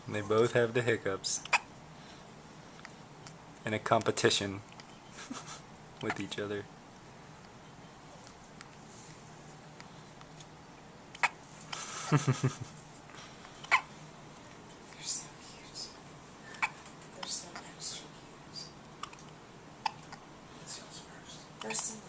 And they both have the hiccups. In a competition with each other. You're so cute. They're so extra cute. This goes first. First and